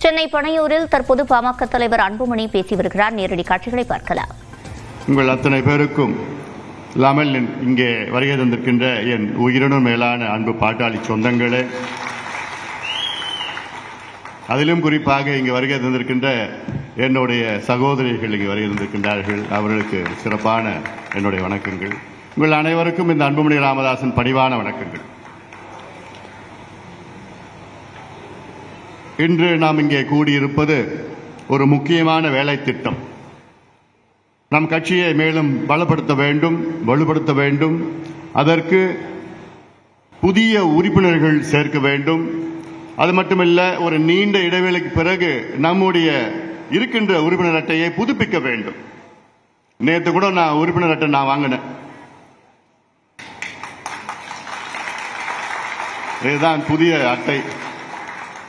சென்னை பனையூரில் தற்போது பாமக தலைவர் அன்புமணி பேசி வருகிறார். நேரடி காட்சிகளை பார்க்கலாம். உங்கள் அத்தனை பேருக்கும் இல்லாமல் இங்கே வருகை தந்திருக்கின்ற என் உயிரினும் மேலான அன்பு பாட்டாளி சொந்தங்களே, அதிலும் குறிப்பாக இங்கு வருகை தந்திருக்கின்ற என்னுடைய சகோதரிகள் இங்கு வருகை தந்திருக்கின்றார்கள். அவர்களுக்கு சிறப்பான என்னுடைய வணக்கங்கள். உங்கள் அனைவருக்கும் இந்த அன்புமணி ராமதாசன் பணிவான வணக்கங்கள். இன்று நாம் இங்கே கூடியிருப்பது ஒரு முக்கியமான வேலை திட்டம். நம் கட்சியை மேலும் பலப்படுத்த வேண்டும், வலுப்படுத்த வேண்டும். அதற்கு புதிய உறுப்பினர்கள் சேர்க்க வேண்டும். அது மட்டுமல்ல, ஒரு நீண்ட இடைவேளைக்கு பிறகு நம்முடைய இருக்கின்ற உறுப்பினர் அட்டையை புதுப்பிக்க வேண்டும். நேற்று கூட நான் உறுப்பினர் அட்டை வாங்கினேன். இதுதான் புதிய அட்டை.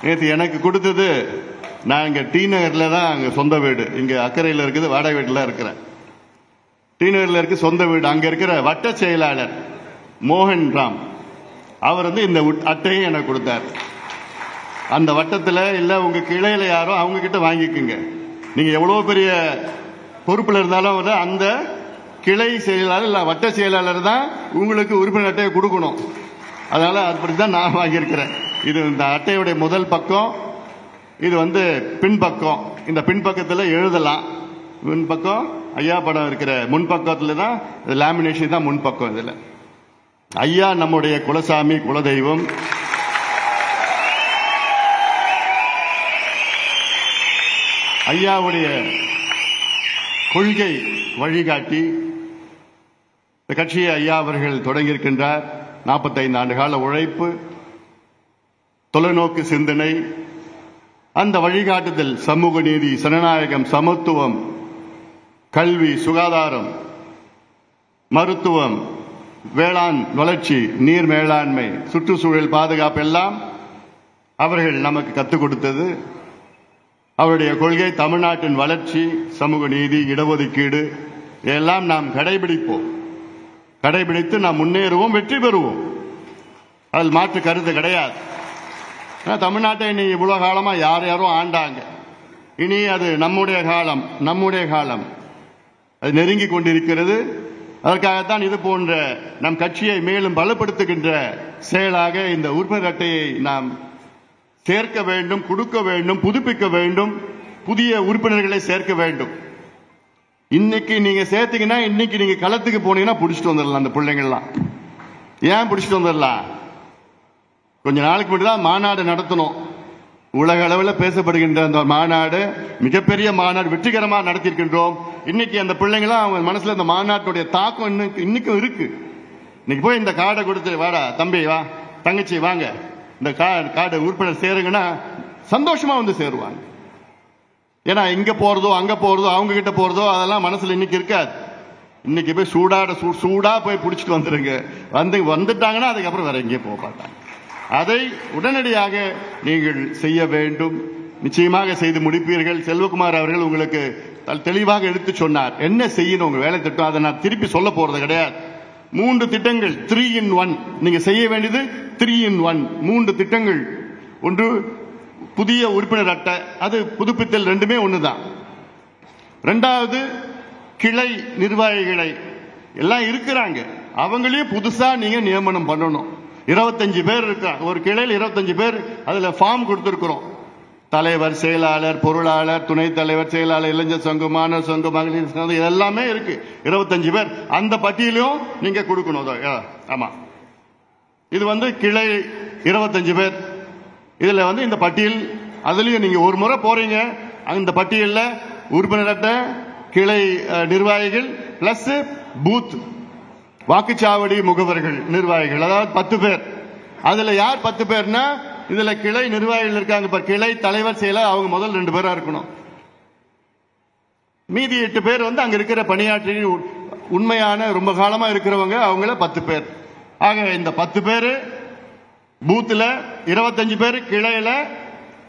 நேற்று எனக்கு கொடுத்தது, நான் இங்கே டி நகரில் தான் அங்கே சொந்த வீடு, இங்கே அக்கறையில் இருக்குது, வாடகை வீட்டில் இருக்கிறேன். டி நகரில் இருக்கு சொந்த வீடு. அங்கே இருக்கிற வட்ட செயலாளர் மோகன் ராம் அவர் இந்த அட்டையை எனக்கு கொடுத்தார். அந்த வட்டத்தில் இல்லை, உங்க கிளையில யாரோ அவங்க கிட்ட வாங்கிக்குங்க. நீங்க எவ்வளோ பெரிய பொறுப்பில் இருந்தாலும் அந்த கிளை செயலாளர் இல்லை வட்ட செயலாளர் தான் உங்களுக்கு உறுப்பினர் அட்டையை கொடுக்கணும். அதனால அப்படித்தான் நான் வாங்கியிருக்கிறேன். இது இந்த அட்டையுடைய முதல் பக்கம், இது பின்பக்கம். இந்த பின்பக்கத்தில் எழுதலாம். முன்பக்கம் ஐயா படம் இருக்கிற முன்பக்கத்தில் தான் லேமினேஷன் தான் முன்பக்கம். இதில் ஐயா நம்முடைய குலசாமி, குலதெய்வம். ஐயாவுடைய கொள்கை வழிகாட்டி இந்த கட்சியை ஐயா அவர்கள் தொடங்கியிருக்கின்றார். 45 ஆண்டு கால உழைப்பு, தொலைநோக்கு சிந்தனை, அந்த வழிகாட்டுதல், சமூக நீதி, ஜனநாயகம், சமத்துவம், கல்வி, சுகாதாரம், மருத்துவம், வேளாண் வளர்ச்சி, நீர் மேலாண்மை, சுற்றுச்சூழல் பாதுகாப்பு எல்லாம் அவர்கள் நமக்கு கற்றுக் கொடுத்தது. அவருடைய கொள்கை தமிழ்நாட்டின் வளர்ச்சி, சமூக நீதி, இடஒதுக்கீடு எல்லாம் நாம் கடைபிடிப்போம். கடைபிடித்து நாம் முன்னேறுவோம், வெற்றி பெறுவோம். அதில் மாற்று கருத்து கிடையாது. தமிழ்நாட்டை இனி இவ்வளவு காலமா யாரோ ஆண்டாங்க. இனி அது நம்முடைய காலம், நம்முடைய காலம். அது நெருங்கி கொண்டிருக்கிறது. அதற்காகத்தான் இது போன்ற நம் கட்சியை மேலும் பலப்படுத்துகின்ற செயலாக இந்த உறுப்பினர் அட்டையை நாம் சேர்க்க வேண்டும், கொடுக்க வேண்டும், புதுப்பிக்க வேண்டும், புதிய உறுப்பினர்களை சேர்க்க வேண்டும். இன்னைக்கு நீங்க சேர்த்தீங்கன்னா, இன்னைக்கு நீங்க களத்துக்கு போனீங்கன்னா பிடிச்சிட்டு வந்துடலாம். அந்த பிள்ளைங்கள்லாம் ஏன் பிடிச்சிட்டு வந்துடலாம்? கொஞ்ச நாளைக்கு முன்னாடி தான் மாநாடு நடத்தணும். உலக அளவில் பேசப்படுகின்ற அந்த மாநாடு, மிகப்பெரிய மாநாடு, வெற்றிகரமாக நடத்தியிருக்கின்றோம். இன்னைக்கு அந்த பிள்ளைங்களாம் அவங்க மனசுல இந்த மாநாட்டுடைய தாக்கம் இன்னைக்கும் இருக்கு. இன்னைக்கு போய் இந்த கார்டை கொடுத்து, வாடா தம்பி, வா தங்கச்சி, வாங்க இந்த கார்டு உறுப்பினர் சேருங்கன்னா சந்தோஷமா சேருவாங்க. ஏன்னா இங்க போறதோ அங்க போறதோ அவங்க கிட்ட போறதோ அதெல்லாம் மனசுல இன்னைக்கு இருக்காது. இன்னைக்கு போய் சூடா போய் பிடிச்சிட்டு வந்துருங்க. வந்துட்டாங்கன்னா அதுக்கப்புறம் வேற எங்கேயும் போக மாட்டாங்க. அதை உடனடியாக நீங்கள் செய்ய வேண்டும். நிச்சயமாக செய்து முடிப்பீர்கள். செல்வகுமார் அவர்கள் உங்களுக்கு தெளிவாக எடுத்து சொன்னார் என்ன செய்யணும் உங்க வேலை திட்டம். அதை நான் திருப்பி சொல்ல போறது கிடையாது. 3 திட்டங்கள், 3 in 1. நீங்க செய்ய வேண்டியது 3 in 1. 3 திட்டங்கள். ஒன்று புதிய உறுப்பினர் அட்டை, அது புதுப்பித்தல், ரெண்டுமே ஒண்ணுதான். இரண்டாவது கிளை நிர்வாகிகளை எல்லாம் இருக்கிறாங்க, அவங்களையும் புதுசா நீங்க நியமனம் பண்ணணும். 25 பேர் இருக்காங்க ஒரு கிளையில், 25 பேர். அதுல ஃபார்ம் கொடுத்திருக்கிறோம். தலைவர், செயலாளர், பொருளாளர், துணைத் தலைவர், செயலாளர், இளைஞர் சங்கம், மாணவர் சங்கம், மகளிர் சங்கம், இதெல்லாமே இருக்கு. 25 பேர். அந்த பட்டியலையும் நீங்க கொடுக்கணும். ஆமா, இது கிளை 25 பேர். இதுல இந்த பட்டியல், அதுலயும் நீங்க ஒரு முறை போறீங்க, அந்த பட்டியல்ல உறுப்பினர் அட்டை, கிளை நிர்வாகிகள் பிளஸ் பூத் வாக்குச்சாவடி முகவர்கள் நிர்வாகிகள், அதாவது 10 பேர். அதுல யார் 10 பேர்னா, இதுல கிளை நிர்வாகிகள் இருக்காங்க. இப்ப கிளை தலைவர், செயலர், அவங்க முதல் 2 பேரா இருக்கணும். மீதி 8 பேர் அங்க இருக்கிற பணியாற்றி உண்மையான ரொம்ப காலமா இருக்கிறவங்க, அவங்கள 10 பேர். ஆக இந்த 10 பேர் பூத்துல, 25 பேர் கிளையில.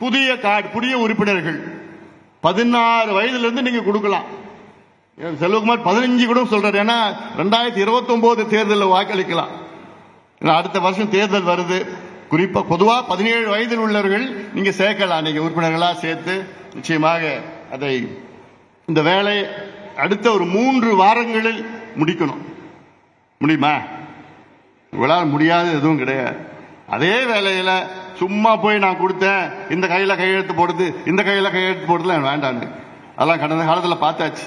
புதிய கார்டு, புதிய உறுப்பினர்கள் 16 வயதுல இருந்து நீங்க கொடுக்கலாம். செல்வகுமார் 15 கூட சொல்றாரு. ஏன்னா 2029 தேர்தலில் வாக்களிக்கலாம். அடுத்த வருஷம் தேர்தல் வருது. குறிப்பா பொதுவா 17 வயதில் உள்ளவர்கள் நீங்க சேர்க்கலாம், நீங்க உறுப்பினர்களா சேர்த்து நிச்சயமாக அதை இந்த வேலை அடுத்த ஒரு 3 வாரங்களில் முடிக்கணும். முடியுமா? இவளால் முடியாது எதுவும் கிடையாது. அதே வேலையில சும்மா போய் நான் கொடுத்தேன், இந்த கையில கையெழுத்து போடுது, இந்த கையில கையெழுத்து போடுறதுல வேண்டான்னு, அதெல்லாம் கடந்த காலத்துல பார்த்தாச்சு.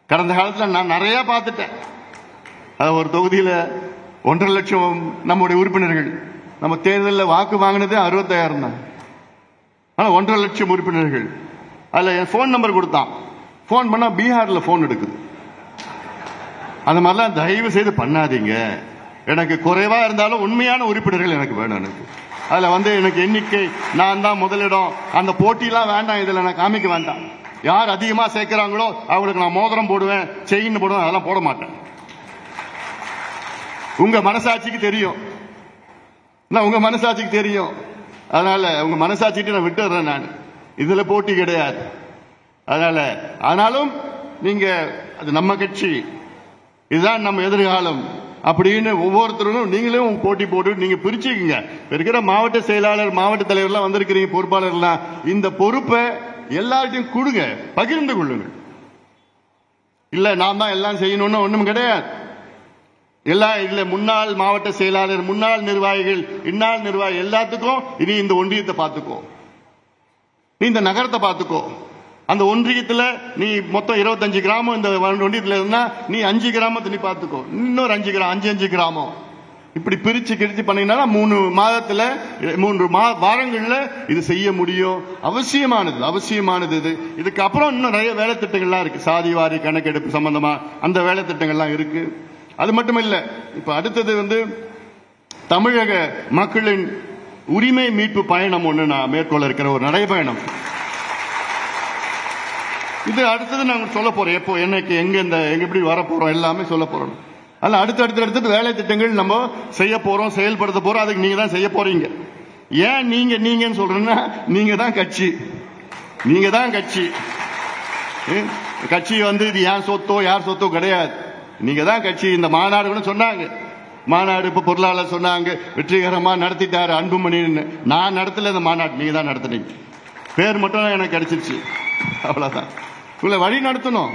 கடந்த காலத்துல நான் நிறைய பார்த்துட்டேன். அது ஒரு தொகுதியில 1.5 லட்சம் நம்முடைய உறுப்பினர்கள், நம்ம தேர்தலில் வாக்கு வாங்கினது 65,000 தான். ஆனா 1.5 லட்சம் உறுப்பினர்கள். அதுல என் போன் நம்பர் கொடுத்தான், போன் பண்ணா பீகார்ல போன் எடுக்குது. அந்த மாதிரிலாம் தயவு செய்து பண்ணாதீங்க. எனக்கு குறைவா இருந்தாலும் உண்மையான உறுப்பினர்கள் எனக்கு வேணும். எனக்கு அதுல எனக்கு எண்ணிக்கை, நான் தான் முதலிடம், அந்த போட்டிலாம் வேண்டாம். இதுல நான் காமிக்க வேண்டாம். யார் அதிகமா சேர்க்கிறாங்களோ அவங்களுக்கு நான் மோதிரம் போடுவேன், செயின் போடுவேன், அதெல்லாம் போட மாட்டேன். உங்க மனசாட்சிக்கு தெரியும், உங்க மனசாட்சிக்கு தெரியும். அதனால உங்க மனசாட்சிக்கு நான் விட்டுறேன். நான் இதுல போட்டி கிடையாது. அதனால ஆனாலும் நீங்க அது நம்ம கட்சி, இதுதான் நம்ம எதிர்காலம் அப்படின்னு ஒவ்வொருத்தரும் நீங்களும் போட்டி போட்டு நீங்க பிரிச்சுக்கீங்க. இருக்கிற மாவட்ட செயலாளர், மாவட்ட தலைவர்லாம் வந்திருக்கிறீங்க, பொறுப்பாளர்லாம், இந்த பொறுப்பை எல்லார்ட்டையும் கொடுங்க, பகிர்ந்து கொள்ளுங்கள். இல்ல நான் தான் எல்லாம் செய்யணும்னு ஒண்ணும் கிடையாது. எல்லாம் இல்ல, முன்னாள் மாவட்ட செயலாளர், முன்னாள் நிர்வாகிகள், இந்நாள் நிர்வாகி எல்லாத்துக்கும் இனி இந்த ஒன்றியத்தை பார்த்துக்கோ, நீ இந்த நகரத்தை பார்த்துக்கோ. அந்த ஒன்றியத்துல நீ மொத்தம் 25 கிராமம் இந்த ஒன்றியத்துல இருந்தா நீ 5 கிராமத்தை நீ பார்த்துக்கோ, இன்னொரு 5 கிராமம் இப்படி பிரிச்சு கிழிச்சு பண்ணீங்கன்னா 3 மாதத்துல 3 வாரங்கள்ல இது செய்ய முடியும். அவசியமானது இது. இதுக்கு அப்புறம் இன்னும் நிறைய வேலை திட்டங்கள்லாம் இருக்கு, சாதிவாரி கணக்கெடுப்பு சம்பந்தமா அந்த வேலை திட்டங்கள்லாம் இருக்கு. அது மட்டும் இல்ல, இப்ப அடுத்தது தமிழக மக்களின் உரிமை மீட்பு பயணம் ஒண்ணு நான் மேற்கொள்ள இருக்கிற ஒரு நடைபயணம். இது அடுத்தது நாங்க சொல்ல போறோம், எப்போ என்னைக்கு எங்க எப்படி வர போறோம் எல்லாமே சொல்ல போறோம். அதனால அடுத்து வேலை திட்டங்கள் நம்ம செய்ய போறோம், செயல்படுத்த போறோம். அதுக்கு நீங்க தான் செய்ய போறீங்க. ஏன் நீங்கன்னு சொல்றேன்னா, நீங்க தான் கட்சி. கட்சி இது ஏன் சொத்தோ யார் சொத்தோ கிடையாது. நீங்க தான் கட்சி. இந்த மாநாடு கூட சொன்னாங்க, மாநாடு இப்ப பொருளாளர் சொன்னாங்க வெற்றிகரமா நடத்திட்டாரு அன்புமணின்னு. நான் நடத்தல இந்த மாநாடு, நீங்க தான் நடத்துனீங்க. பேர் மட்டும் எனக்கு கிடைச்சிருச்சு, அவ்வளவுதான். உங்களை வழி நடத்தணும்.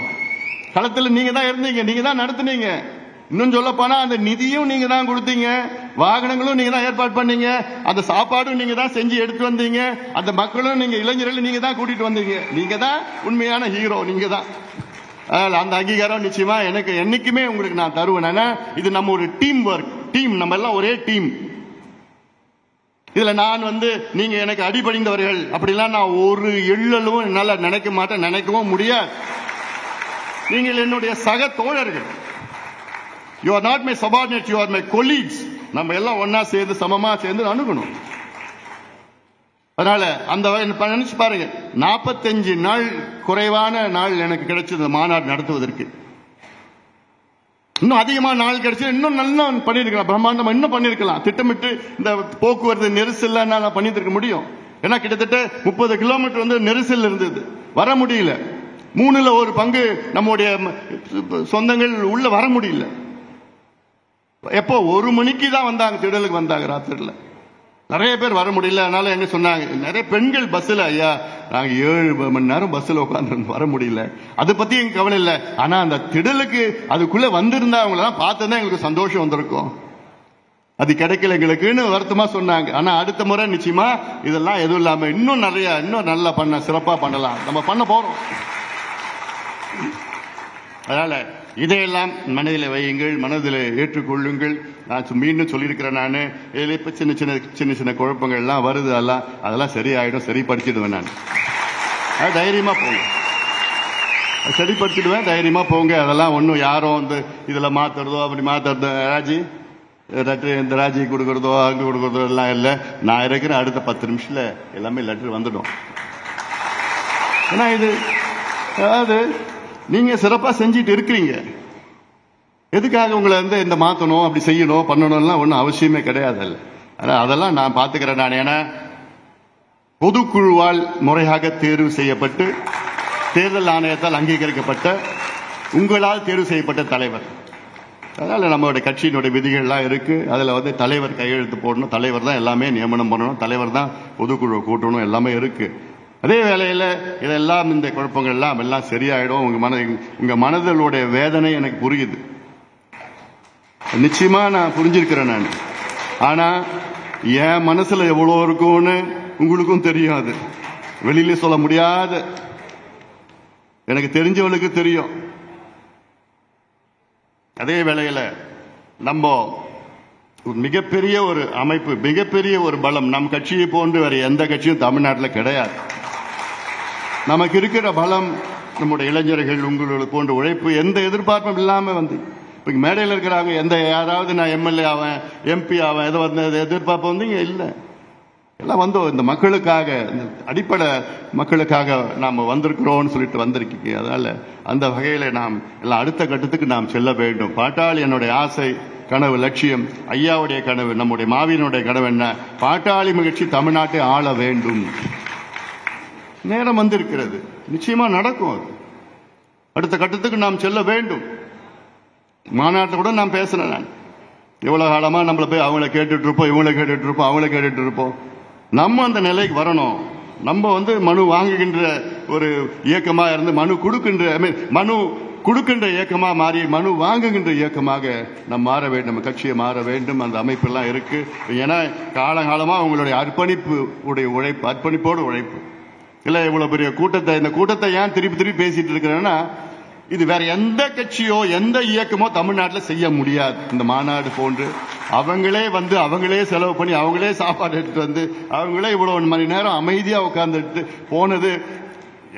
களத்தில் நீங்க தான் இருந்தீங்க, நீங்க தான் நடத்துனீங்க. இன்னும் சொல்ல போனா அந்த நிதியும் நீங்க தான் கொடுத்தீங்க, வாகனங்களும் நீங்க தான் ஏற்பாடு பண்ணீங்க, அந்த சாப்பாடும் நீங்க தான் செஞ்சு எடுத்து வந்தீங்க, அந்த மக்களும் நீங்க இளைஞர்கள் நீங்க தான் கூட்டிட்டு வந்தீங்க. நீங்க தான் உண்மையான ஹீரோ, நீங்க தான். அந்த அங்கீகாரம் நிச்சயமா எனக்கு என்னைக்குமே உங்களுக்கு நான் தருவேன். இது நம்ம ஒரு டீம் ஒர்க், நம்ம எல்லாம் ஒரே டீம். இதுல நான் நீங்க எனக்கு அடிபணிந்தவர்கள் அப்படிலாம் நான் ஒரு எள்ளலும் என்னால நினைக்க மாட்டேன், நினைக்கவும் முடியாது. நீங்கள் என்னுடைய சக தோழர்கள். You are not my subordinate, you are my colleagues. நம்ம எல்லாம் ஒன்னா சேர்ந்து சமமா சேர்ந்து அணுகணும். அதனால அந்த நினைச்சு பாருங்க, 45 நாள் குறைவான நாள் எனக்கு கிடைச்சது மாநாடு நடத்துவதற்கு. இன்னும் அதிகமான நாள் கிடைச்சு இன்னும் நல்லா பண்ணிருக்கலாம், பிரம்மாண்டமா இன்னும் பண்ணிருக்கலாம். திட்டமிட்டு இந்த போக்குவரத்து நெரிசல் நான் பண்ணிட்டு இருக்க முடியும். ஏன்னா கிட்டத்தட்ட 30 கிலோமீட்டர் நெரிசல் இருந்தது, வர முடியல. 3ல் 1 பங்கு நம்முடைய சொந்தங்கள் உள்ள வர முடியல. எப்போ 1 மணிக்கு தான் வந்தாங்க, திடலுக்கு வந்தாங்க ராத்திரில. நிறைய பேர் வர முடியல. அதனால என்ன சொன்னாங்க, நிறைய பெண்கள் பஸ்ல, ஐயா நாங்க 7 மணி நேரம் பஸ்ல உட்காந்து வர முடியல, அதை பத்தி எங்க கவலை இல்லை. ஆனா அந்த திடலுக்கு அதுக்குள்ள வந்திருந்தா அவங்களெல்லாம் பார்த்தா எங்களுக்கு சந்தோஷம் வந்திருக்கும். அது கிடைக்கல எங்களுக்குன்னு வருத்தமா சொன்னாங்க. ஆனா அடுத்த முறை நிச்சயமா இதெல்லாம் எதுவும் இல்லாம இன்னும் நல்லா சிறப்பா பண்ணலாம், நம்ம பண்ண போறோம். அதனால இதையெல்லாம் மனதில் வையுங்கள், மனதில் ஏற்றுக்கொள்ளுங்கள். நான் மீண்டும் சொல்லியிருக்கிறேன், நான் இதில் இப்போ சின்ன சின்ன குழப்பங்கள் எல்லாம் வருது, அதெல்லாம் சரியாயிடும், சரிப்படுத்திடுவேன். நான் தைரியமா போங்க, சரிப்படுத்திடுவேன், தைரியமா போங்க. அதெல்லாம் ஒன்றும் யாரும் இதில் மாத்துறதோ அப்படி மாத்துறதோ இந்த ராஜி கொடுக்கறதோ அங்கே கொடுக்கறதோ எல்லாம் இல்லை. நான் இருக்கிற அடுத்த 10 நிமிஷத்துல எல்லாமே லெட்டர் வந்துடும். ஏன்னா இது அதாவது நீங்க சிறப்பா செஞ்சிட்டு இருக்கிறீங்க. எதுக்காக உங்களை இந்த மாத்தணும் அப்படி செய்யணும் பண்ணணும்லாம் ஒன்றும் அவசியமே கிடையாது. அதெல்லாம் நான் பார்த்துக்கிறேன். நான் ஏன்னா பொதுக்குழுவால் முறையாக தேர்வு செய்யப்பட்டு தேர்தல் ஆணையத்தால் அங்கீகரிக்கப்பட்ட உங்களால் தேர்வு செய்யப்பட்ட தலைவர். அதனால் நம்மளுடைய கட்சியினுடைய விதிகள்லாம் இருக்குது. அதில் வந்து தலைவர் கையெழுத்து போடணும், தலைவர் தான் எல்லாமே நியமனம் பண்ணணும், தலைவர் தான் பொதுக்குழு கூட்டணும், எல்லாமே இருக்குது. அதே வேளையில் இதெல்லாம் இந்த குழப்பங்கள் எல்லாம் சரியாயிடும். உங்கள் மனதளுடைய வேதனை எனக்கு புரியுது, நிச்சயமாக நான் புரிஞ்சிருக்கிறேன் நான். ஆனால் என் மனசில் எவ்வளோ இருக்கும்னு உங்களுக்கும் தெரியும். அது வெளியில சொல்ல முடியாத, எனக்கு தெரிஞ்சவளுக்கு தெரியும். அதே வேளையில் நம்ம மிகப்பெரிய ஒரு அமைப்பு, மிகப்பெரிய ஒரு பலம் நம் கட்சியை போன்று வேற எந்த கட்சியும் தமிழ்நாட்டில் கிடையாது. நமக்கு இருக்கிற பலம் நம்முடைய இளைஞர்கள், உங்களோட போன்ற உழைப்பு, எந்த எதிர்பார்ப்பும் இல்லாமல் வந்து இப்போ மேடையில் இருக்கிறாங்க. யாராவது நான் எம்எல்ஏ ஆவேன், எம்பி ஆவேன், எதை வந்து எதிர்பார்ப்பு வந்தீங்க இல்லை. எல்லாம் வந்தோம் இந்த மக்களுக்காக, இந்த அடிப்படை மக்களுக்காக நாம் வந்திருக்கிறோம்னு சொல்லிட்டு வந்திருக்கீங்க. அதனால அந்த வகையில் நாம் எல்லாம் அடுத்த கட்டத்துக்கு நாம் செல்ல வேண்டும். பாட்டாளி என்னுடைய ஆசை, கனவு, லட்சியம், ஐயாவுடைய கனவு, நம்முடைய மாவீரனுடைய கனவு என்ன? பாட்டாளி மகிழ்ச்சி தமிழ்நாட்டை ஆள வேண்டும். நேரம் வந்திருக்கிறது, நிச்சயமா நடக்கும். அது அடுத்த கட்டத்துக்கு நாம் செல்ல வேண்டும். மாநாட்டில் கூட நான் பேசினேன். நான் எவ்வளவு காலமா நம்மள போய் அவங்கள கேட்டுட்டு இருப்போம், இவங்கள கேட்டுட்டு இருப்போம், அவங்கள கேட்டுட்டு இருப்போம். நம்ம அந்த நிலைக்கு வரணும். நம்ம வந்து மனு வாங்குகின்ற ஒரு இயக்கமா இருந்து மனு கொடுக்கின்ற இயக்கமா மாறி மனு வாங்குகின்ற இயக்கமாக நம்ம மாற வேண்டும். நம்ம கட்சியை மாற வேண்டும். அந்த அமைப்பெல்லாம் இருக்கு. ஏன்னா காலகாலமா உங்களுடைய அர்ப்பணிப்பு உடைய உழைப்பு, அர்ப்பணிப்போடு உழைப்பு இல்ல. இவ்வளவு பெரிய கூட்டத்தை, இந்த கூட்டத்தை ஏன் திருப்பி பேசிட்டு இருக்கிறேன்னா, இது வேற எந்த கட்சியோ எந்த இயக்கமோ தமிழ்நாட்டில் செய்ய முடியாது. இந்த மாநாடு போன்று அவங்களே வந்து அவங்களே செலவு பண்ணி அவங்களே சாப்பாடு எடுத்துட்டு வந்து அவங்களே இவ்வளவு மணி நேரம் அமைதியா உட்கார்ந்துட்டு போனது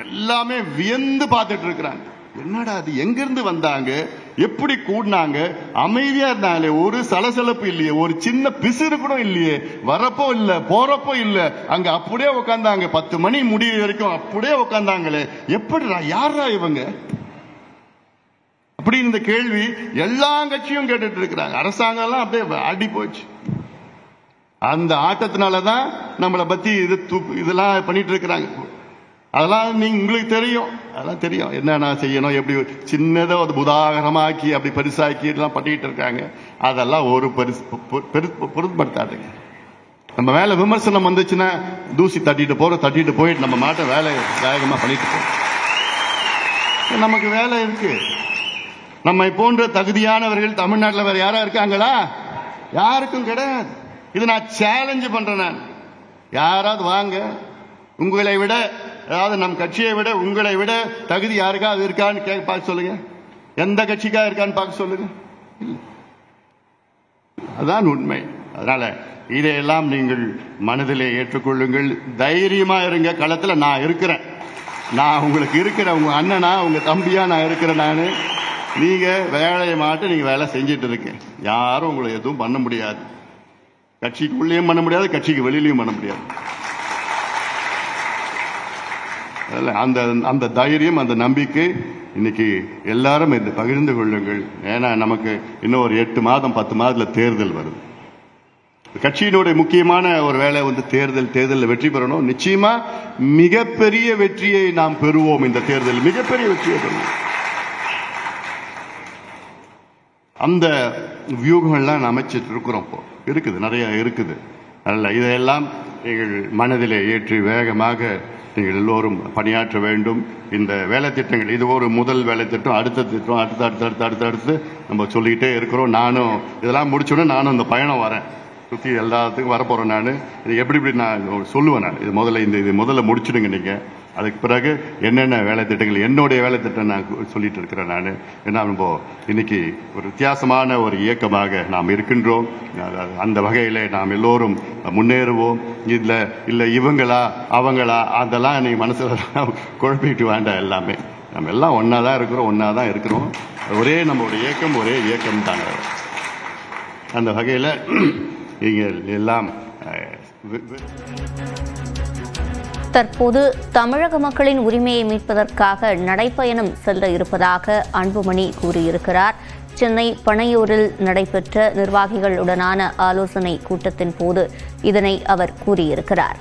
எல்லாமே வியந்து பார்த்துட்டு இருக்கிறாங்க. என்னடா அது, எங்கிருந்து வந்தாங்க, எப்படி கூடினாங்க, அமைதியா இருந்தாங்களே, ஒரு சலசலப்பு இல்லையே, ஒரு சின்ன பிசிறு கூட இல்லையே, வரப்போ இல்ல போறப்போ இல்ல, அங்க அப்படியே உட்கார்ந்தாங்க. 10 மணி முடிவு வரைக்கும் அப்படியே உட்கார்ந்தாங்களே, எப்படிடா, யாரா இவங்க அப்படி? இந்த கேள்வி எல்லா கட்சியும் கேட்டுட்டு இருக்கிறாங்க. அரசாங்கம் எல்லாம் அப்படியே அடி போச்சு. அந்த ஆட்டத்தினாலதான் நம்மளை பத்தி இதெல்லாம் பண்ணிட்டு இருக்கிறாங்க. அதெல்லாம் உங்களுக்கு தெரியும், அதெல்லாம் தெரியும் என்னென்ன செய்யணும், எப்படி சின்னதை ஒரு புதாகரமாக்கி அப்படி பரிசாக்கி எல்லாம் பண்ணிட்டு இருக்காங்க. அதெல்லாம் ஒரு பொருட்படுத்தாதுங்க. நம்ம மேல விமர்சனம் வந்துச்சுன்னா தூசி தட்டிட்டு போயிட்டு நம்ம மாட்ட வேலை வேகமா பண்ணிட்டு போறோம். நமக்கு வேலை இருக்கு. நம்மை போன்ற தகுதியானவர்கள் தமிழ்நாட்டில் வேற யாரா இருக்காங்களா? யாருக்கும் கிடையாது. இது நான் சேலஞ்சு பண்றேன். நான் யாராவது வாங்க, உங்களை விட, அதாவது நம் கட்சியை விட உங்களை விட தகுதி யாருக்காவது இருக்கான்னு பார்க்க சொல்லுங்க. எந்த கட்சிக்கா இருக்கான்னு பார்க்க சொல்லுங்க. அதான் உண்மை. அதனால இதையெல்லாம் நீங்கள் மனதிலே ஏற்றுக்கொள்ளுங்கள். தைரியமா இருங்க. களத்தில் நான் இருக்கிறேன். நான் உங்களுக்கு இருக்கிறேன். உங்க அண்ணனா, உங்க தம்பியா நான் இருக்கிறேன். நான் நீங்க வேலையை மாட்டு நீங்க வேலை செஞ்சிட்டு இருக்கேன். யாரும் உங்களை எதுவும் பண்ண முடியாது. கட்சிக்குள்ளேயும் பண்ண முடியாது, கட்சிக்கு வெளியிலையும் பண்ண முடியாது. அந்த தைரியம், அந்த நம்பிக்கை இன்னைக்கு எல்லாரும் இதை பகிர்ந்து கொள்ளுங்கள். ஏன்னா நமக்கு இன்னும் ஒரு 8 மாதம் 10 மாதத்துல தேர்தல் வருது. கட்சியினுடைய முக்கியமான ஒரு வேலை வந்து தேர்தலில் வெற்றி பெறணும். நிச்சயமா மிகப்பெரிய வெற்றியை நாம் பெறுவோம். இந்த தேர்தல் மிகப்பெரிய வெற்றியை பெறுவோம். அந்த வியூகங்கள்லாம் அமைச்சிட்டு இருக்கிறோம். இப்போ இருக்குது, நிறைய இருக்குது. அதனால இதையெல்லாம் நீங்கள் மனதிலே ஏற்றி வேகமாக நீங்கள் எல்லோரும் பணியாற்ற வேண்டும். இந்த வேலை திட்டங்கள், இது ஒரு முதல் வேலை திட்டம். அடுத்த திட்டம் அடுத்து நம்ம சொல்லிக்கிட்டே இருக்கிறோம். நானும் இதெல்லாம் முடிச்சோன்னே நானும் இந்த பயணம் வரேன், சுற்றி எல்லாத்துக்கும் வரப்போறேன். நான் இது எப்படி நான் சொல்லுவேன். நான் இது முதல்ல முடிச்சுடுங்க நீங்க. அதுக்கு பிறகு என்னென்ன வேலை திட்டங்கள், என்னுடைய வேலை திட்டம் நான் சொல்லிட்டு இருக்கிறேன். நான் ஏன்னா நம்ம இன்னைக்கு ஒரு வித்தியாசமான ஒரு இயக்கமாக நாம் இருக்கின்றோம். அந்த வகையில நாம் எல்லோரும் முன்னேறுவோம். இல்லை இவங்களா அவங்களா அதெல்லாம் நீ மனசுல குழப்பிட்டு வேண்டாம். எல்லாமே நம்ம எல்லாம் ஒன்னா தான் இருக்கிறோம், ஒன்னா தான் இருக்கிறோம். ஒரே நம்மளுடைய இயக்கம், ஒரே இயக்கம் தாங்க. அந்த வகையில் நீங்கள் எல்லாம் தற்போது தமிழக மக்களின் உரிமையை மீட்பதற்காக நடைப்பயணம் செல்ல இருப்பதாக அன்புமணி கூறியிருக்கிறார். சென்னை பனையூரில் நடைபெற்ற நிர்வாகிகளுடனான ஆலோசனை கூட்டத்தின் போது இதனை அவர் கூறியிருக்கிறார்.